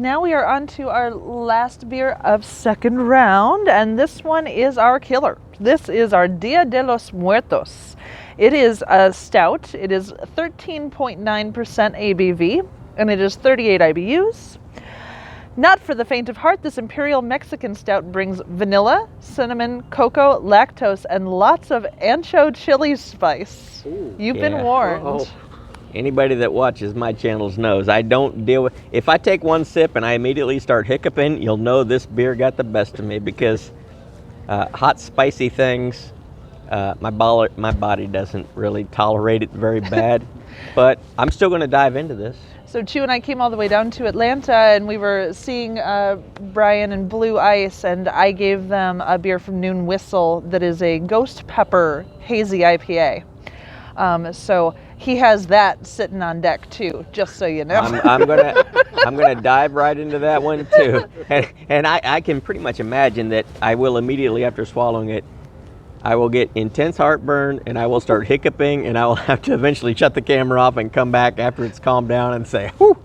now we are on to our last beer of second round, and this one is our killer. This is our Dia de los Muertos. It is a stout. It is 13.9% ABV, and it is 38 IBUs. Not for the faint of heart, this Imperial Mexican Stout brings vanilla, cinnamon, cocoa, lactose, and lots of ancho chili spice. Ooh. You've been warned. Oh. Anybody that watches my channels knows I don't deal with... If I take one sip and I immediately start hiccuping, you'll know this beer got the best of me, because hot, spicy things, my body doesn't really tolerate it very bad. But I'm still going to dive into this. So Chu and I came all the way down to Atlanta, and we were seeing Brian and Blue Ice, and I gave them a beer from Noon Whistle that is a Ghost Pepper Hazy IPA. So he has that sitting on deck too, just so you know. I'm gonna dive right into that one too, and I can pretty much imagine that I will immediately after swallowing it, I will get intense heartburn, and I will start hiccuping, and I will have to eventually shut the camera off and come back after it's calmed down and say, whew,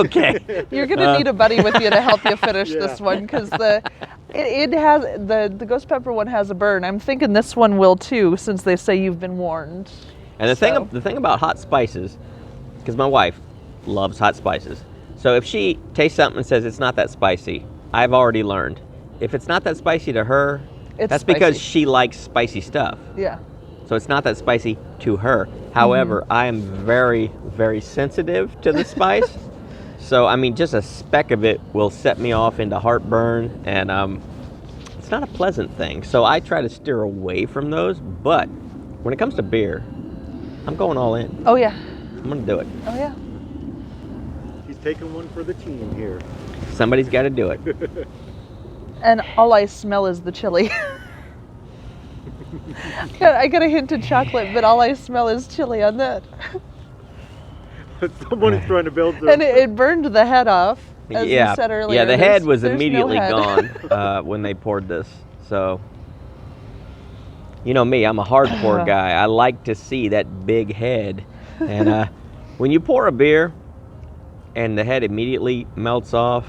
okay. You're gonna need a buddy with you to help you finish this one, because it has the Ghost Pepper one has a burn. I'm thinking this one will too, since they say you've been warned. And the thing about hot spices, because my wife loves hot spices, so if she tastes something and says it's not that spicy, I've already learned. If it's not that spicy to her, that's spicy. because she likes spicy stuff. Yeah. So it's not that spicy to her. However, I am very, very sensitive to the spice. So, I mean, just a speck of it will set me off into heartburn, and it's not a pleasant thing. So I try to steer away from those, but when it comes to beer, I'm going all in. Oh, yeah. I'm going to do it. Oh, yeah. He's taking one for the team here. Somebody's got to do it. And all I smell is the chili. I got a hint of chocolate, but all I smell is chili on that. Someone is trying to build their... And it burned the head off, as you said earlier. Yeah, the head was there's immediately no head. gone when they poured this. So, you know me, I'm a hardcore guy. I like to see that big head. And when you pour a beer and the head immediately melts off,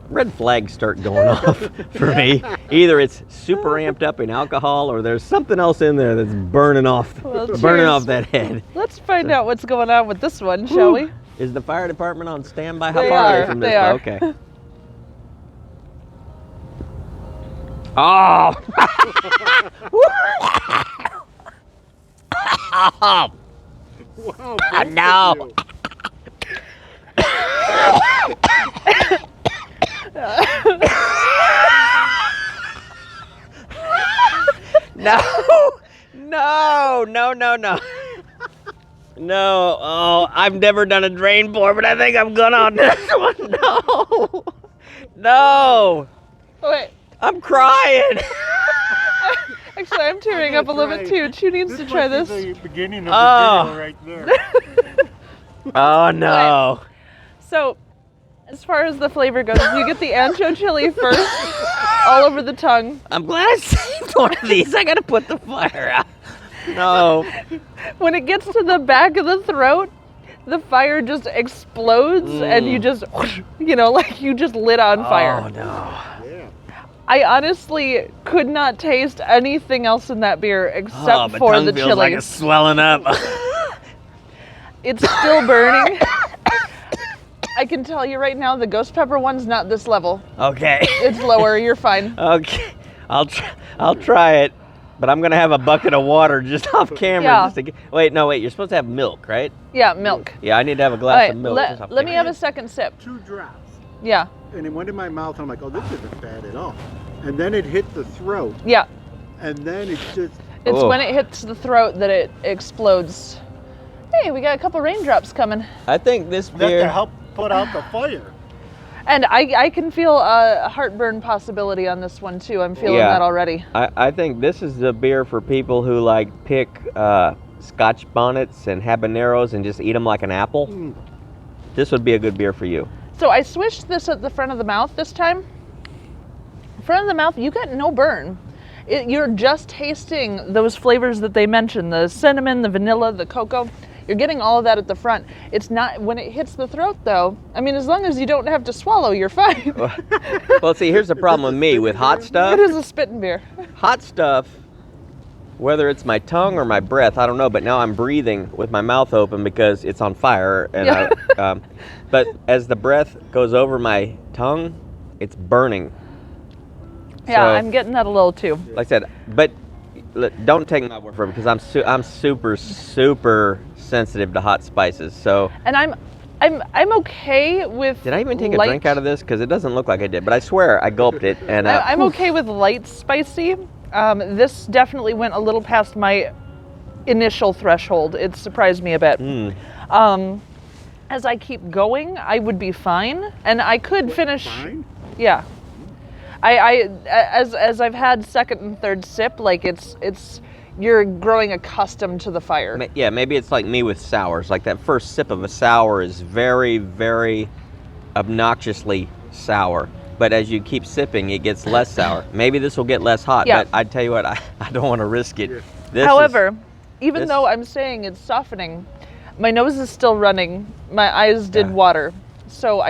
red flags start going off for me. Either it's super amped up in alcohol, or there's something else in there that's burning off that head. Let's find out what's going on with this one, shall we? Is the fire department on standby? How They far are, away from this? they are. Okay. Oh! Wow, Oh, no! No. No, oh, I've never done a drain pour, but I think I'm gonna on this one. No. Oh, wait. I'm crying. Actually, I'm tearing up a little bit too. Chu needs to try this. This might be the beginning of the video right there. Oh, no. So, as far as the flavor goes, you get the ancho chili first, all over the tongue. I'm glad I saved one of these. I gotta put the fire out. No. When it gets to the back of the throat, the fire just explodes, and you just, like you just lit on fire. Oh, no. Yeah. I honestly could not taste anything else in that beer except my for tongue the feels chili. like it's swelling up. It's still burning. I can tell you right now, the Ghost Pepper one's not this level. Okay. It's lower. You're fine. Okay. I'll try it, but I'm gonna have a bucket of water just off camera. Yeah. Just to get, wait, you're supposed to have milk, right? Yeah, milk. Yeah, I need to have a All glass right, of milk. just off let me camera. have a second sip. 2 drops. Yeah. And it went in my mouth, and I'm like, oh, this isn't bad at all. And then it hit the throat, Yeah. and then it's just... It's Oh. when it hits the throat that it explodes. Hey, we got a couple raindrops coming. I think this That beer. to help put out the fire. And I can feel a heartburn possibility on this one too. I'm feeling that already. I think this is the beer for people who like pick Scotch bonnets and habaneros and just eat them like an apple. This would be a good beer for you. So I switched this at the front of the mouth this time. Front of the mouth, you get no burn. You're just tasting those flavors that they mentioned, the cinnamon, the vanilla, the cocoa. You're getting all of that at the front. It's not, when it hits the throat though, I mean, as long as you don't have to swallow, you're fine. Well, see, here's the problem with me with hot stuff. It is a spitting beer. Hot stuff, whether it's my tongue or my breath, I don't know, but now I'm breathing with my mouth open because it's on fire. And but as the breath goes over my tongue, it's burning. Yeah, So, I'm getting that a little too. like I said, but don't take my word for it because I'm super sensitive to hot spices. So And I'm okay with. did I even take a light, drink out of this? Because it doesn't look like I did, but I swear I gulped it. And I'm okay with light spicy. This definitely went a little past my initial threshold. It surprised me a bit. As I keep going, I would be fine, and I could finish. Fine? Yeah. As I've had second and third sip, like it's you're growing accustomed to the fire. Yeah, maybe it's like me with sours. Like that first sip of a sour is very, very obnoxiously sour. But as you keep sipping, it gets less sour. Maybe this will get less hot, Yeah. but I tell you what, I don't want to risk it. Yeah. This However, even this- though I'm saying it's softening, my nose is still running. My eyes did Yeah. water. So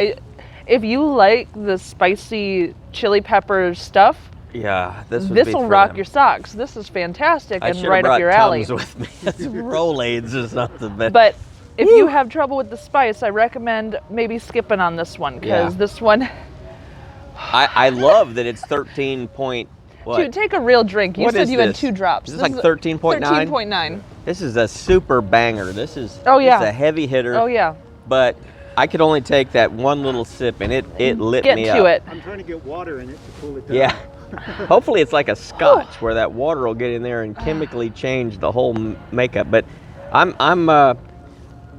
if you like the spicy chili pepper stuff, this would this be will for rock them. your socks. This is fantastic I and should right have brought up your alley. Tums with me. Rolaids or something. But if you have trouble with the spice, I recommend maybe skipping on this one because Yeah. this one. I love that it's 13 point. What? Dude, take a real drink. You What said is you had this? 2 drops. Is this like 13.9? 13.9. This is a super banger. This is Oh, yeah. It's a heavy hitter. Oh yeah. But I could only take that one little sip and it lit Get me to up. it. I'm trying to get water in it to cool it down. Yeah. Hopefully it's like a scotch where that water will get in there and chemically change the whole makeup. But I'm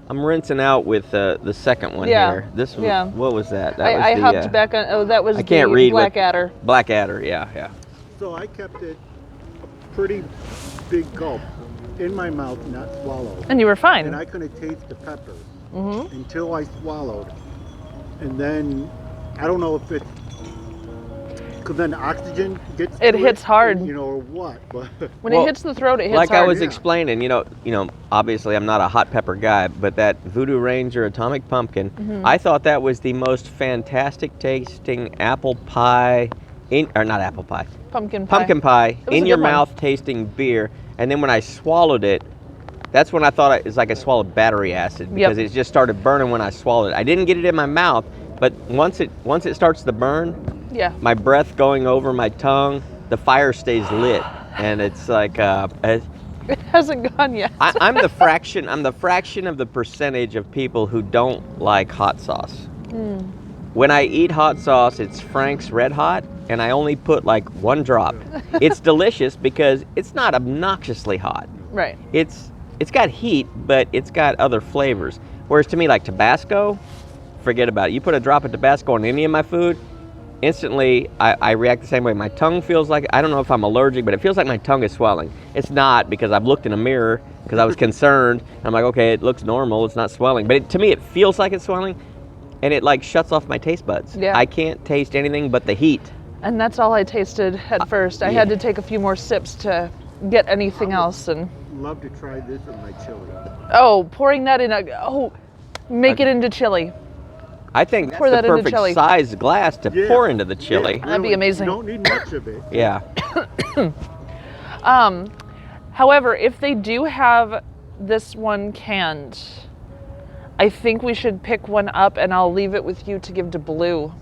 rinsing out with the second one Yeah. here. This was, Yeah. what was that? I hopped back on. Oh, that was I can't the read what- Blackadder. Blackadder, yeah. So I kept it a pretty big gulp in my mouth, not swallowed. And you were fine. And I couldn't taste the peppers Mm-hmm. until I swallowed. And then, I don't know if it, because then oxygen gets It to hits hard. you know, or what. But When Well, it hits the throat, it hits Like hard. I was yeah. explaining, you know, obviously I'm not a hot pepper guy, but that Voodoo Ranger Atomic Pumpkin, Mm-hmm. I thought that was the most fantastic tasting apple pie, or not apple pie, Pumpkin pie. pumpkin pie was in a your good one. mouth tasting beer. And then when I swallowed it, that's when I thought it was like I swallowed battery acid because it just started burning when I swallowed it. I didn't get it in my mouth, but once it starts to burn, Yeah. my breath going over my tongue, the fire stays lit, and it's like It hasn't gone yet. I'm the fraction of the percentage of people who don't like hot sauce. When I eat hot sauce, it's Frank's Red Hot, and I only put like 1 drop. It's delicious because it's not obnoxiously hot. Right. It's got heat, but it's got other flavors. Whereas to me, like Tabasco, forget about it. You put a drop of Tabasco on any of my food, instantly I react the same way. My tongue feels like, I don't know if I'm allergic, but it feels like my tongue is swelling. It's not, because I've looked in a mirror because I was concerned. I'm like, okay, it looks normal, it's not swelling. But to me, it feels like it's swelling, and it like shuts off my taste buds. Yeah. I can't taste anything but the heat. And that's all I tasted at first. I had to take a few more sips to get anything else. And love to try this in my chili. pouring that in make it into chili. I think that's Pour the that into perfect chili. size glass to Yeah. pour into the chili. Yeah, That'd be really. amazing. You don't need much of it. Yeah. However, if they do have this one canned, I think we should pick one up, and I'll leave it with you to give to Blue,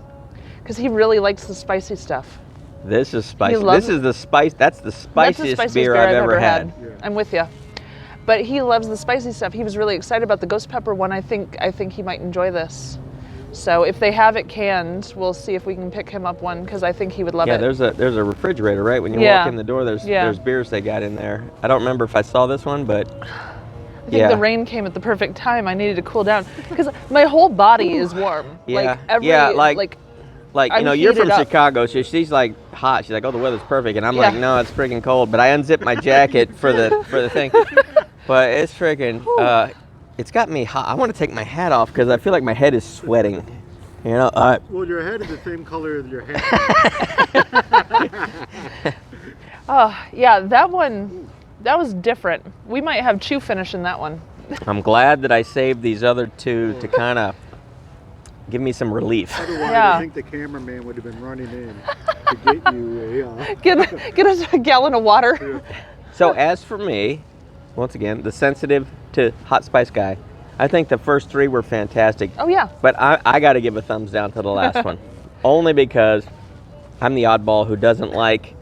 because he really likes the spicy stuff. This is spicy. loves- This is the spice. That's the That's spiciest, the spiciest beer I've ever had. Yeah. I'm with you. But he loves the spicy stuff. He was really excited about the ghost pepper one. I think he might enjoy this. So if they have it canned, we'll see if we can pick him up one, because I think he would love Yeah, it. there's a refrigerator, right? When you Yeah. walk in the door, there's Yeah. beers they got in there. I don't remember if I saw this one, but I think the rain came at the perfect time. I needed to cool down because my whole body is warm. Yeah. Like like I'm you're from heated up. Chicago, so she's like hot. She's like, oh, the weather's perfect, and I'm Yeah. like, no, it's freaking cold. But I unzipped my jacket for the thing, but it's freaking. It's got me hot. I want to take my hat off because I feel like my head is sweating. You know. Well, your head is the same color as your hair. Oh, yeah, that one, that was different. We might have Chew finish in that one. I'm glad that I saved these other two to kind of give me some relief. Otherwise, Yeah. I think the cameraman would have been running in to get you a. Get us a gallon of water. So as for me, once again, the sensitive to hot spice guy, I think the first three were fantastic. Oh yeah. But I got to give a thumbs down to the last one. Only because I'm the oddball who doesn't like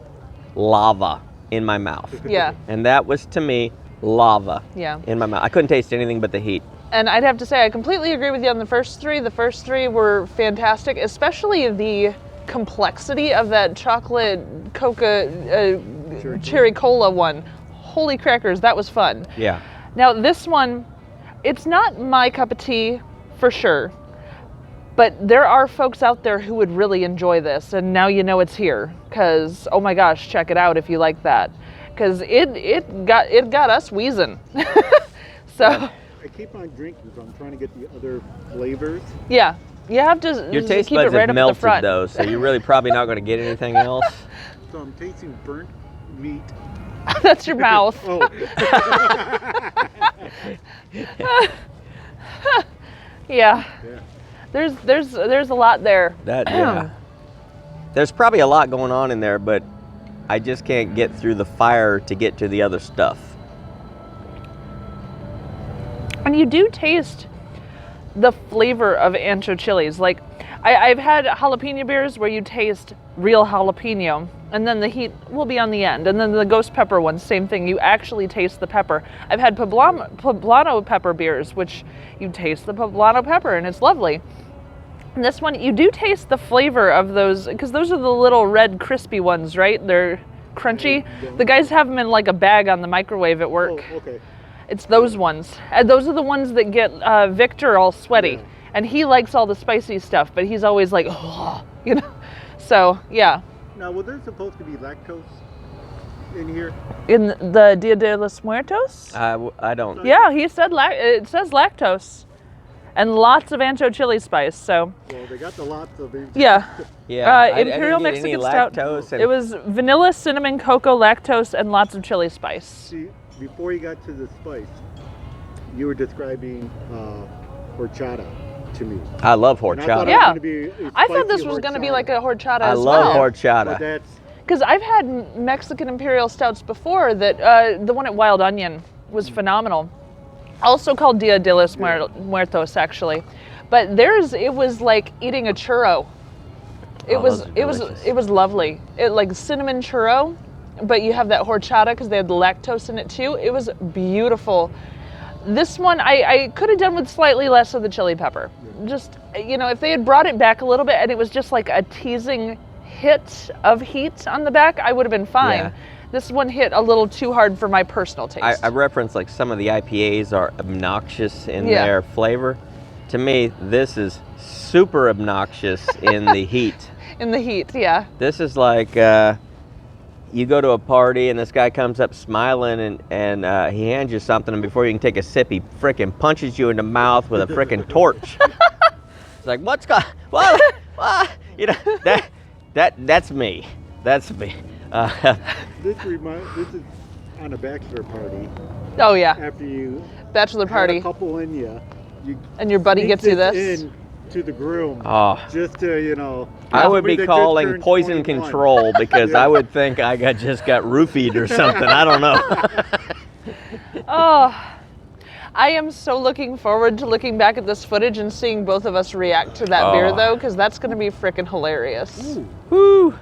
lava in my mouth. Yeah. And that was, to me, lava Yeah. in my mouth. I couldn't taste anything but the heat. And I'd have to say I completely agree with you on the first three. The first three were fantastic, especially the complexity of that chocolate coca cherry cola one. Holy crackers, that was fun. Yeah. Now this one, it's not my cup of tea for sure, but there are folks out there who would really enjoy this, and now you know it's here. Cause oh my gosh, check it out if you like that. Cause it got us wheezing. So I keep on drinking, so I'm trying to get the other flavors. yeah, you have to Your taste keep it buds right have up at the melted front. though, so you're really probably not going to get anything else. So I'm tasting burnt meat. That's your mouth. Oh, Yeah. yeah. There's a lot there. There's probably a lot going on in there, but I just can't get through the fire to get to the other stuff. And you do taste the flavor of ancho chilies. Like, I've had jalapeno beers where you taste real jalapeno, and then the heat will be on the end. And then the ghost pepper one, same thing. You actually taste the pepper. I've had poblano pepper beers, which you taste the poblano pepper, and it's lovely. And this one, you do taste the flavor of those, because those are the little red crispy ones, right? They're crunchy. The guys have them in like a bag on the microwave at work. Oh, okay. It's those ones. And those are the ones that get Victor all sweaty. Yeah. And he likes all the spicy stuff, but he's always like, oh, you know? So, yeah. Now, was there supposed to be lactose in here? In the Dia de los Muertos? I don't. Yeah, he said it says lactose. And lots of ancho chili spice, so. Well, they got the lots of it. Yeah. Yeah. I Imperial didn't get any Mexican Stout. lactose and- It was vanilla, cinnamon, cocoa, lactose, and lots of chili spice. See, before you got to the spice, you were describing horchata to me. I love And I thought horchata. it was Yeah. gonna be a I thought spicy this was going to be horchata, like a horchata I as love well. But horchata. that's Because I've had Mexican Imperial Stouts before that, the one at Wild Onion was phenomenal. Also called Dia de los Muertos, actually. But it was like eating a churro. It Oh, was those are it was delicious. it was lovely. It like cinnamon churro, but you have that horchata because they had the lactose in it too. It was beautiful. This one I could have done with slightly less of the chili pepper. Just, you know, if they had brought it back a little bit and it was just like a teasing hit of heat on the back, I would have been fine. Yeah. This one hit a little too hard for my personal taste. I referenced like some of the IPAs are obnoxious in Yeah. their flavor. To me, this is super obnoxious in the heat. In the heat, yeah. This is like you go to a party and this guy comes up smiling and he hands you something, and before you can take a sip, he frickin' punches you in the mouth with a frickin' torch. It's like, what? You know, that's me. That's me. this is on a bachelor party. Oh yeah, After you bachelor had party. a couple in you And your buddy sneak gets you this? in to the groom. Oh. Just to, you know. I would somebody be that just calling turned poison 21. control because Yeah. I would think I just got roofied or something. I don't know. Oh, I am so looking forward to looking back at this footage and seeing both of us react to that beer, Oh. though, because that's going to be freaking hilarious. Ooh. Woo.